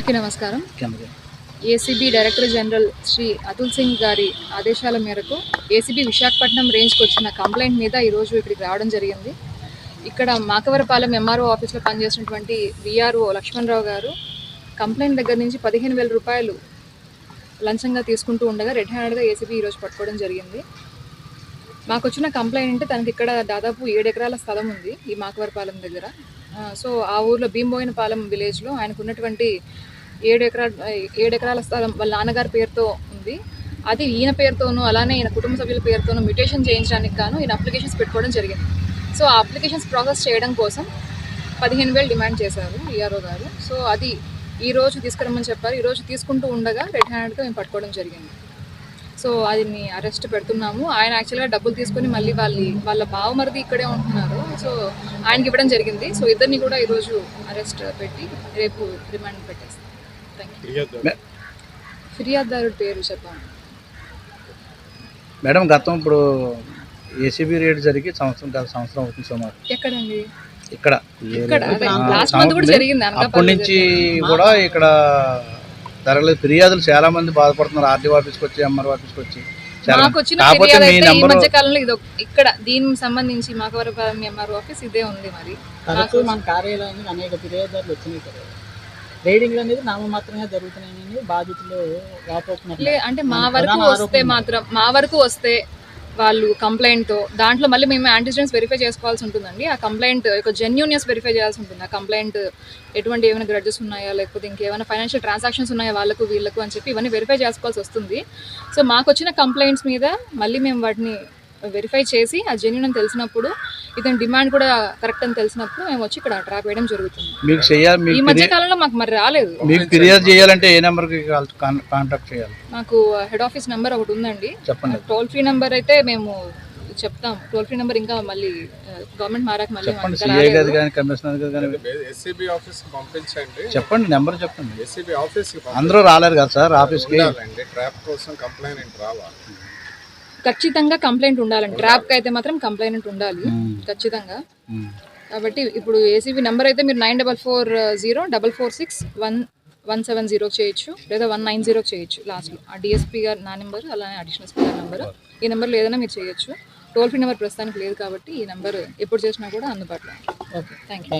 అందరికీ నమస్కారం. ACB director general Shri Atul Singh గారి ఆదేశాల మేరకు ఏసీబీ విశాఖపట్నం రేంజ్కి వచ్చిన కంప్లైంట్ మీద ఈరోజు ఇక్కడికి రావడం జరిగింది. ఇక్కడ మాకవరపాలెం ఎంఆర్ఓ ఆఫీస్లో పనిచేసినటువంటి విఆర్ఓ లక్ష్మణరావు గారు కంప్లైంట్ దగ్గర నుంచి 15,000 రూపాయలు లంచంగా తీసుకుంటూ ఉండగా రెడ్ హ్యాండెడ్గా ఏసీబీ ఈరోజు పట్టుకోవడం జరిగింది. మాకు వచ్చిన కంప్లైంట్ అంటే తనకి ఇక్కడ దాదాపు 7 ఎకరాల స్థలం ఉంది ఈ మాకవరపాలెం దగ్గర. సో ఆ ఊర్లో భీంబోయినపాలెం విలేజ్లో ఆయనకు ఉన్నటువంటి 7 ఎకరాల స్థలం వాళ్ళ నాన్నగారి పేరుతో ఉంది. అది ఈయన పేరుతోనూ అలానే ఈయన కుటుంబ సభ్యుల పేరుతోనూ మ్యూటేషన్ చేయించడానికి గాను ఈయన అప్లికేషన్స్ పెట్టుకోవడం జరిగింది. సో ఆ అప్లికేషన్స్ ప్రాసెస్ చేయడం కోసం 15,000 డిమాండ్ చేశారు ఈఆర్ఓ గారు. సో అది ఈరోజు తీసుకురమ్మని చెప్పారు. ఈరోజు తీసుకుంటూ ఉండగా రెడ్ హ్యాండెడ్గా మేము పట్టుకోవడం జరిగింది. సో అది అరెస్ట్ పెడుతున్నాము. ఆయన యాక్చువల్గా డబ్బులు తీసుకొని మళ్ళీ వాళ్ళ బావమరిది ఇక్కడే ఉంటున్నారు. సో ఆయనకి ఇవ్వడం జరిగింది. సో ఇద్దరిని కూడా ఈరోజు అరెస్ట్ పెట్టి రేపు రిమాండ్ పెట్టేస్తాం. ఫిర్యాదుదారుడి పేరు చెప్పండి మేడం. గతం ఇప్పుడు ఏసీబీ రేడ్ జరిగి సంవత్సరం అవుతుంది సుమారు. ఎక్కడండి? ఇక్కడ లాస్ట్ మంత్ కూడా జరిగింది. అప్పటి నుంచి కూడా ఇక్కడ జరగలేదు. ఫిర్యాదులు చాలా మంది బాధపడుతున్నారు. ఆర్డీఓ ఆఫీస్కి వచ్చి ఎంఆర్ఓ ఆఫీస్కి వచ్చి. మాకు వచ్చిన ఫిర్యాదు అయితే ఈ మధ్య కాలంలో ఇది ఇక్కడ దీనికి సంబంధించి మాకవరపాలెం ఎంఆర్ఓ ఆఫీస్ ఇదే ఉంది. మరి మన కార్యాలయానికి అనేక ఫిర్యాదులు వచ్చినాయి కదా. రేడింగ్లు అనేది నామమాత్రంగా జరుగుతున్నాయని బాధితులు వాపోతున్నారు. అంటే మా వరకు వస్తే వాళ్ళు కంప్లైంట్తో దాంట్లో మళ్ళీ మేము యాంటీజెన్స్ వెరిఫై చేసుకోవాల్సి ఉంటుందండి. ఆ కంప్లైంట్ యొక్క జెన్యూనియస్ వెరిఫై చేయాల్సి ఉంటుంది. ఆ కంప్లైంట్ ఎటువంటి ఏమైనా గ్రడ్జెస్ ఉన్నాయా, లేకపోతే ఇంకేమైనా ఫైనాన్షియల్ ట్రాన్సాక్షన్స్ ఉన్నాయా వీళ్ళకు అని చెప్పి ఇవన్నీ వెరిఫై చేసుకోవాల్సి వస్తుంది. సో మాకు వచ్చిన కంప్లైంట్స్ మీద మళ్ళీ మేము వాటిని వెరిఫై చేసి ఆ జెన్యూన్ అని తెలిసినప్పుడు, ఇతని డిమాండ్ కూడా కరెక్ట్ అని తెలిసినప్పుడు మేము వచ్చి ఇక్కడ ట్రాప్ వేయడం జరుగుతుంది. ఈ మధ్య కాలంలో మాకు మరి రాలేదు. ఫిర్యాదు చేయాలంటే ఏ నెంబర్కి కాంటాక్ట్ చేయాలి? మాకు హెడ్ ఆఫీస్ నెంబర్ ఒకటి ఉందండి. చెప్పండి. టోల్ ఫ్రీ నెంబర్ అయితే మేము చెప్తాం. టోల్ ఫ్రీ నెంబర్ ఇంకా మళ్ళీ గవర్నమెంట్ మారాక మళ్ళీ చెప్పండి. నెంబర్ చెప్పండి. అందరూ రాలేరు కదా సార్ ఆఫీస్కి. ఖచ్చితంగా కంప్లైంట్ ఉండాలండి. ట్రాప్కి అయితే మాత్రం కంప్లైంట్ ఉండాలి ఖచ్చితంగా. కాబట్టి ఇప్పుడు ఏసీబీ నెంబర్ అయితే మీరు 9440446170 చేయొచ్చు, లేదా 190 చేయొచ్చు లాస్ట్లో. ఆ డిఎస్పీ గారు నా నెంబర్, అలానే అడిషనల్ ఎస్పీ గారి నెంబర్. ఈ నెంబర్లో ఏదైనా మీరు చేయొచ్చు. టోల్ ఫ్రీ నెంబర్ ప్రస్తుతానికి లేదు కాబట్టి ఈ నెంబర్ ఎప్పుడు చేసినా కూడా అందుబాటులో. Okay, thank you.